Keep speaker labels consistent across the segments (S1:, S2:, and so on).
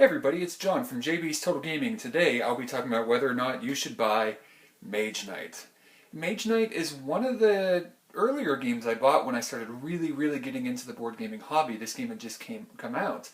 S1: Hey everybody, it's John from JB's Total Gaming. Today I'll be talking about whether or not you should buy Mage Knight. Mage Knight is one of the earlier games I bought when I started really getting into the board gaming hobby. This game had just come out.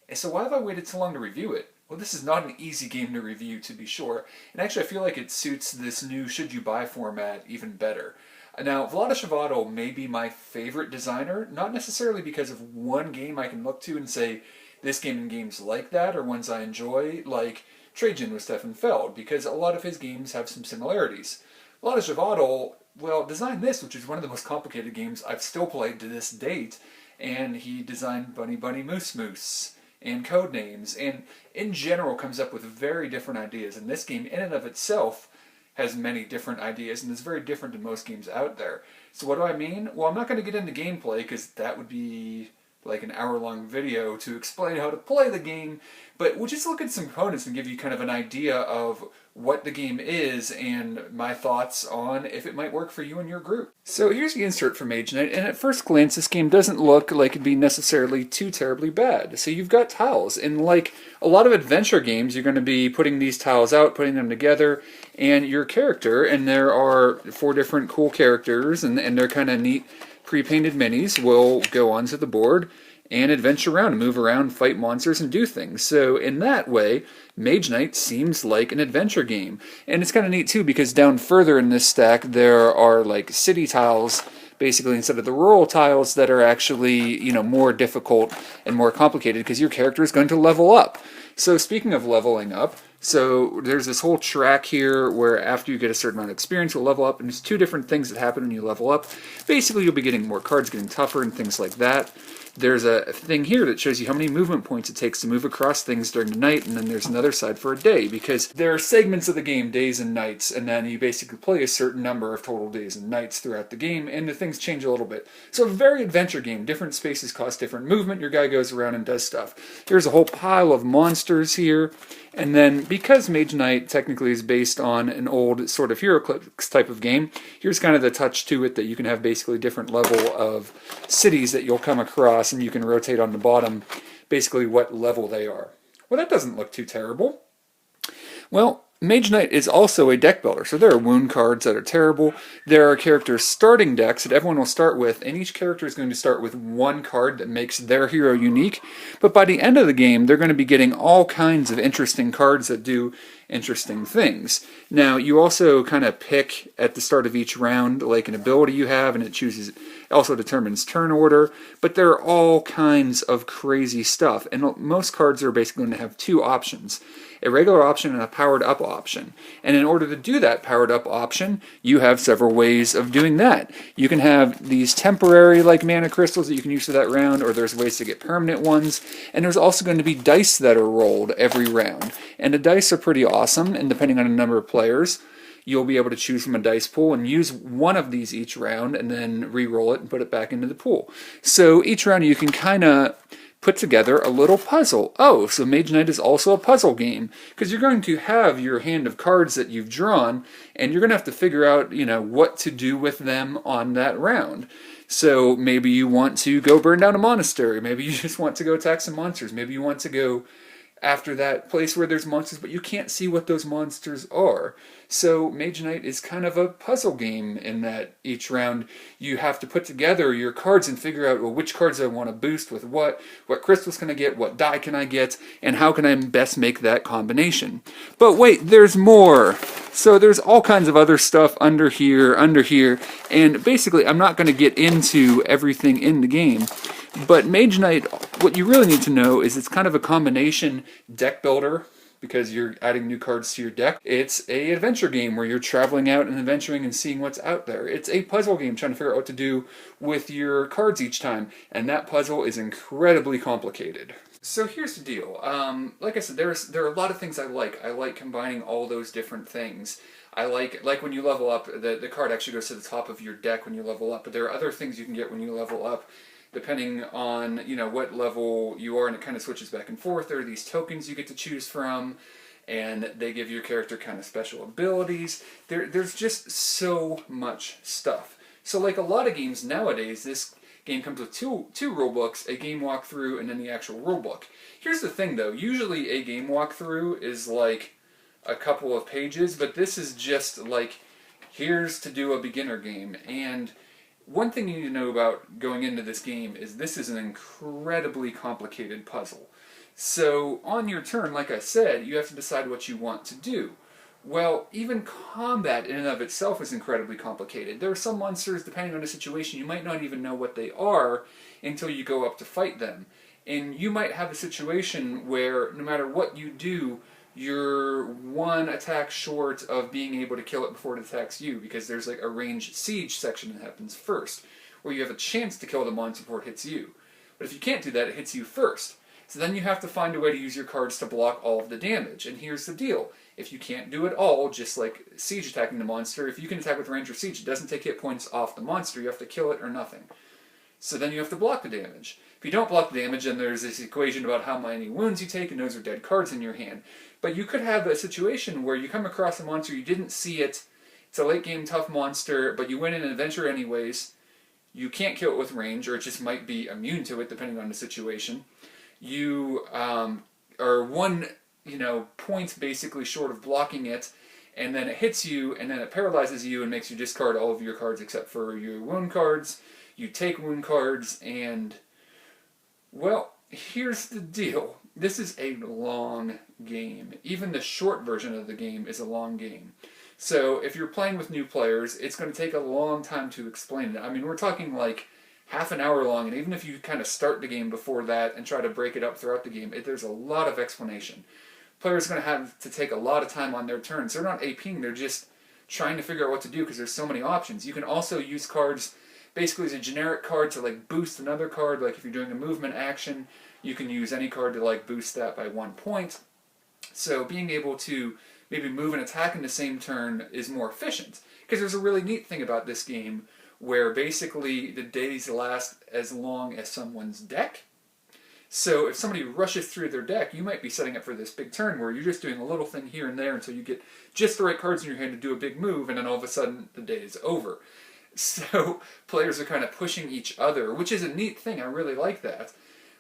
S1: And so why have I waited so long to review it? Well, this is not an easy game to review, to be sure. And actually I feel like it suits this new should you buy format even better. Now, Vlaada Chvátil may be my favorite designer, not necessarily because of one game I can look to and say, this game and games like that are ones I enjoy, like Trajan with Stefan Feld, because a lot of his games have some similarities. Vlaada Chvátil, well, designed this, which is one of the most complicated games I've still played to this date, and he designed Bunny Bunny Moose Moose and Codenames, and in general comes up with very different ideas, and this game in and of itself has many different ideas, and is very different than most games out there. So what do I mean? Well, I'm not going to get into gameplay, because that would be like an hour-long video to explain how to play the game, but we'll just look at some components and give you kind of an idea of what the game is and my thoughts on if it might work for you and your group. So here's the insert for Mage Knight, and at first glance this game doesn't look like it'd be necessarily too terribly bad. So you've got tiles, and like a lot of adventure games, you're going to be putting these tiles out, putting them together, and your character, and there are 4 different cool characters, and they're kind of neat pre-painted minis, will go onto the board and adventure around and move around, fight monsters, and do things. So in that way, Mage Knight seems like an adventure game. And it's kind of neat too, because down further in this stack there are like city tiles, basically, instead of the rural tiles that are actually, more difficult and more complicated, because your character is going to level up. So speaking of leveling up, so there's this whole track here where after you get a certain amount of experience, you'll level up, and there's 2 different things that happen when you level up. Basically, you'll be getting more cards, getting tougher, and things like that. There's a thing here that shows you how many movement points it takes to move across things during the night, and then there's another side for a day, because there are segments of the game, days and nights, and then you basically play a certain number of total days and nights throughout the game, and the things change a little bit. So a very adventure game. Different spaces cost different movement. Your guy goes around and does stuff. There's a whole pile of monsters here, and then because Mage Knight technically is based on an old sort of HeroClix type of game, here's kind of the touch to it that you can have basically different level of cities that you'll come across, and you can rotate on the bottom basically what level they are. Well, that doesn't look too terrible. Well, Mage Knight is also a deck builder, so there are wound cards that are terrible. There are character starting decks that everyone will start with, and each character is going to start with 1 card that makes their hero unique, but by the end of the game, they're going to be getting all kinds of interesting cards that do interesting things. Now, you also kind of pick at the start of each round, like an ability you have, and it also determines turn order, but there are all kinds of crazy stuff, and most cards are basically going to have 2 options. A regular option and a powered up option. And in order to do that powered up option, you have several ways of doing that. You can have these temporary like mana crystals that you can use for that round, or there's ways to get permanent ones, and there's also going to be dice that are rolled every round. And the dice are pretty awesome, and depending on the number of players, you'll be able to choose from a dice pool and use one of these each round and then re-roll it and put it back into the pool. So each round you can kind of put together a little puzzle. Oh, so Mage Knight is also a puzzle game, because you're going to have your hand of cards that you've drawn, and you're going to have to figure out, what to do with them on that round. So maybe you want to go burn down a monastery, maybe you just want to go attack some monsters, maybe you want to go after that place where there's monsters, but you can't see what those monsters are. So Mage Knight is kind of a puzzle game in that each round you have to put together your cards and figure out, well, which cards I want to boost with what crystals can I get, what die can I get, and how can I best make that combination. But wait, there's more. So there's all kinds of other stuff under here, and basically I'm not going to get into everything in the game. But Mage Knight, what you really need to know is it's kind of a combination deck builder, because you're adding new cards to your deck. It's an adventure game where you're traveling out and adventuring and seeing what's out there. It's a puzzle game trying to figure out what to do with your cards each time, and that puzzle is incredibly complicated. So here's the deal. Like I said, there are a lot of things I like. I like combining all those different things. I like when you level up, the card actually goes to the top of your deck when you level up, but there are other things you can get when you level up, depending on what level you are, and it kind of switches back and forth. There are these tokens you get to choose from, and they give your character kind of special abilities. There's just so much stuff. So like a lot of games nowadays, this Game comes with two rule books, a game walkthrough, and then the actual rule book. Here's the thing though, usually a game walkthrough is like a couple of pages, but this is just like, here's to do a beginner game. And one thing you need to know about going into this game is this is an incredibly complicated puzzle. So on your turn, like I said, you have to decide what you want to do. Well, even combat in and of itself is incredibly complicated. There are some monsters, depending on the situation, you might not even know what they are until you go up to fight them. And you might have a situation where no matter what you do, you're one attack short of being able to kill it before it attacks you, because there's like a ranged siege section that happens first, where you have a chance to kill the monster before it hits you. But if you can't do that, it hits you first. So then you have to find a way to use your cards to block all of the damage. And here's the deal. If you can't do it all, just like siege attacking the monster, if you can attack with range or siege, it doesn't take hit points off the monster. You have to kill it or nothing. So then you have to block the damage. If you don't block the damage, then there's this equation about how many wounds you take, and those are dead cards in your hand. But you could have a situation where you come across a monster, you didn't see it, it's a late game tough monster, but you went in an adventure anyways, you can't kill it with range, or it just might be immune to it depending on the situation. You are one point basically short of blocking it, and then it hits you, and then it paralyzes you and makes you discard all of your cards except for your wound cards. You take wound cards, and, well, here's the deal. This is a long game. Even the short version of the game is a long game. So if you're playing with new players, it's going to take a long time to explain it. I mean, we're talking like half an hour long, and even if you kind of start the game before that and try to break it up throughout the game, there's a lot of explanation. Players are going to have to take a lot of time on their turns. They're not APing, they're just trying to figure out what to do because there's so many options. You can also use cards basically as a generic card to like boost another card. Like if you're doing a movement action, you can use any card to like boost that by 1 point. So being able to maybe move and attack in the same turn is more efficient. Because there's a really neat thing about this game where basically the days last as long as someone's deck. So if somebody rushes through their deck, you might be setting up for this big turn where you're just doing a little thing here and there until you get just the right cards in your hand to do a big move, and then all of a sudden the day is over. So players are kind of pushing each other, which is a neat thing. I really like that.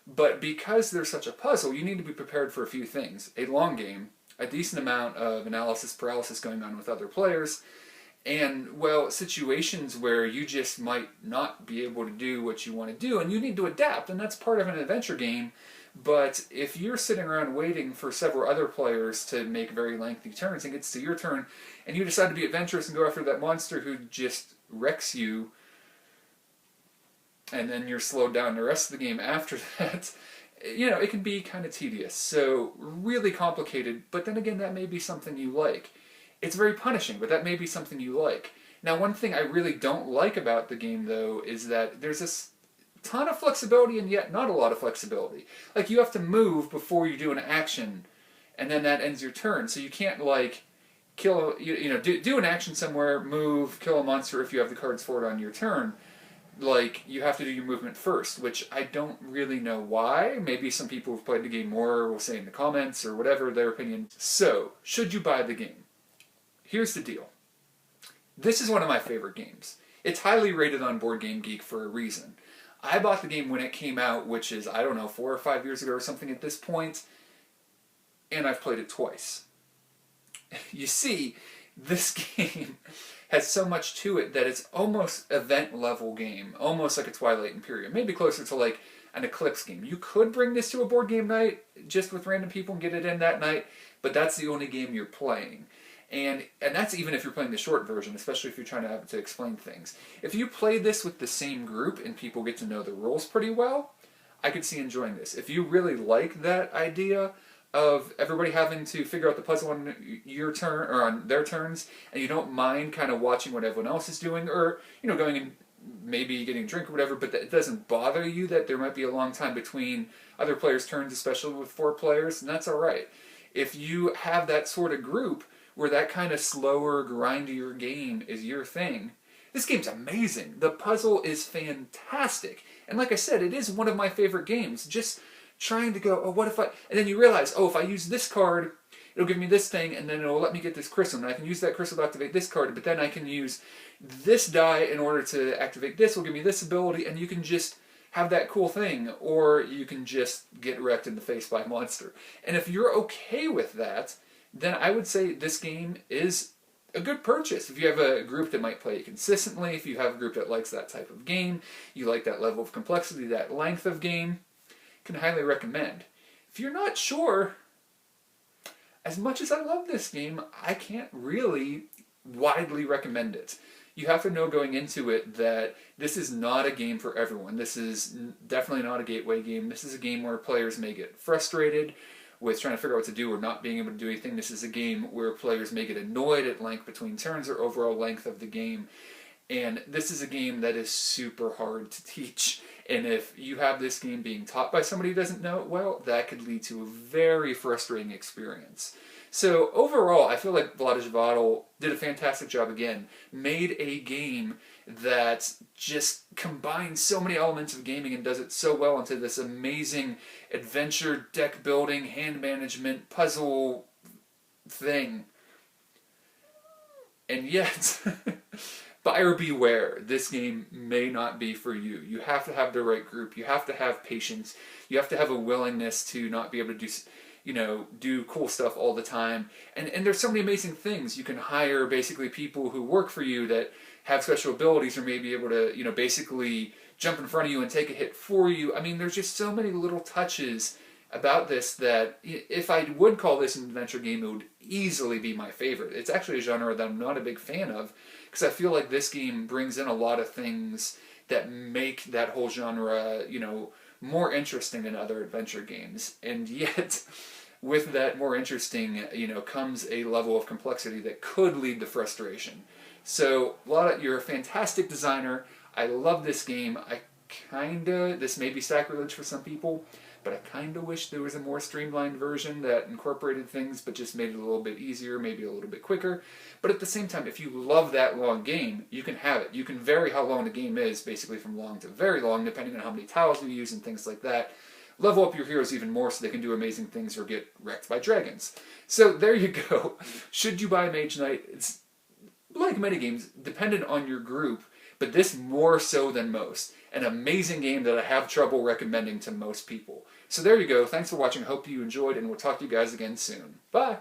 S1: But because there's such a puzzle, you need to be prepared for a few things. A long game, a decent amount of analysis paralysis going on with other players, and, well, situations where you just might not be able to do what you want to do, and you need to adapt, and that's part of an adventure game. But if you're sitting around waiting for several other players to make very lengthy turns, and it gets to your turn, and you decide to be adventurous and go after that monster who just wrecks you, and then you're slowed down the rest of the game after that, it can be kind of tedious. So, really complicated, but then again, that may be something you like. It's very punishing, but that may be something you like. Now, one thing I really don't like about the game, though, is that there's this ton of flexibility and yet not a lot of flexibility. Like, you have to move before you do an action, and then that ends your turn. So you can't, like, do an action somewhere, move, kill a monster if you have the cards for it on your turn. Like, you have to do your movement first, which I don't really know why. Maybe some people who've played the game more will say in the comments or whatever their opinion. So, should you buy the game? Here's the deal. This is one of my favorite games. It's highly rated on Board Game Geek for a reason. I bought the game when it came out, which is, 4 or 5 years ago or something at this point, and I've played it twice. You see, this game has so much to it that it's almost event-level game, almost like a Twilight Imperium, maybe closer to like an Eclipse game. You could bring this to a board game night just with random people and get it in that night, but that's the only game you're playing. And that's even if you're playing the short version, especially if you're trying to have to explain things. If you play this with the same group and people get to know the rules pretty well, I could see enjoying this. If you really like that idea of everybody having to figure out the puzzle on your turn or on their turns, and you don't mind kind of watching what everyone else is doing, or going and maybe getting a drink or whatever, but it doesn't bother you that there might be a long time between other players' turns, especially with 4 players, and that's all right. If you have that sort of group where that kind of slower, grindier game is your thing, this game's amazing. The puzzle is fantastic. And like I said, it is one of my favorite games. Just trying to go, what if I... And then you realize, if I use this card, it'll give me this thing, and then it'll let me get this crystal, and I can use that crystal to activate this card, but then I can use this die in order to activate this, will give me this ability, and you can just have that cool thing, or you can just get wrecked in the face by a monster. And if you're okay with that, then I would say this game is a good purchase. If you have a group that might play it consistently, if you have a group that likes that type of game, you like that level of complexity, that length of game, can highly recommend. If you're not sure, as much as I love this game, I can't really widely recommend it. You have to know going into it that this is not a game for everyone. This is definitely not a gateway game. This is a game where players may get frustrated with trying to figure out what to do or not being able to do anything. This is a game where players may get annoyed at length between turns or overall length of the game. And this is a game that is super hard to teach. And if you have this game being taught by somebody who doesn't know it well, that could lead to a very frustrating experience. So overall, I feel like Vlaada Chvátil did a fantastic job again. Made a game that just combines so many elements of gaming and does it so well into this amazing adventure, deck building, hand management, puzzle thing. And yet, buyer beware, this game may not be for you. You have to have the right group. You have to have patience. You have to have a willingness to not be able to do cool stuff all the time. And there's so many amazing things. You can hire basically people who work for you that have special abilities or may be able to, basically jump in front of you and take a hit for you. I mean, there's just so many little touches about this that if I would call this an adventure game, it would easily be my favorite. It's actually a genre that I'm not a big fan of because I feel like this game brings in a lot of things that make that whole genre, more interesting than other adventure games. And yet, with that more interesting, comes a level of complexity that could lead to frustration. So, Vlaada, you're a fantastic designer. I love this game. This may be sacrilege for some people, but I kind of wish there was a more streamlined version that incorporated things but just made it a little bit easier, maybe a little bit quicker. But at the same time, if you love that long game, you can have it. You can vary how long the game is, basically from long to very long, depending on how many tiles you use and things like that. Level up your heroes even more so they can do amazing things or get wrecked by dragons. So there you go. Should you buy Mage Knight? It's like many games, dependent on your group, but this more so than most. An amazing game that I have trouble recommending to most people. So there you go. Thanks for watching. I hope you enjoyed, and we'll talk to you guys again soon. Bye!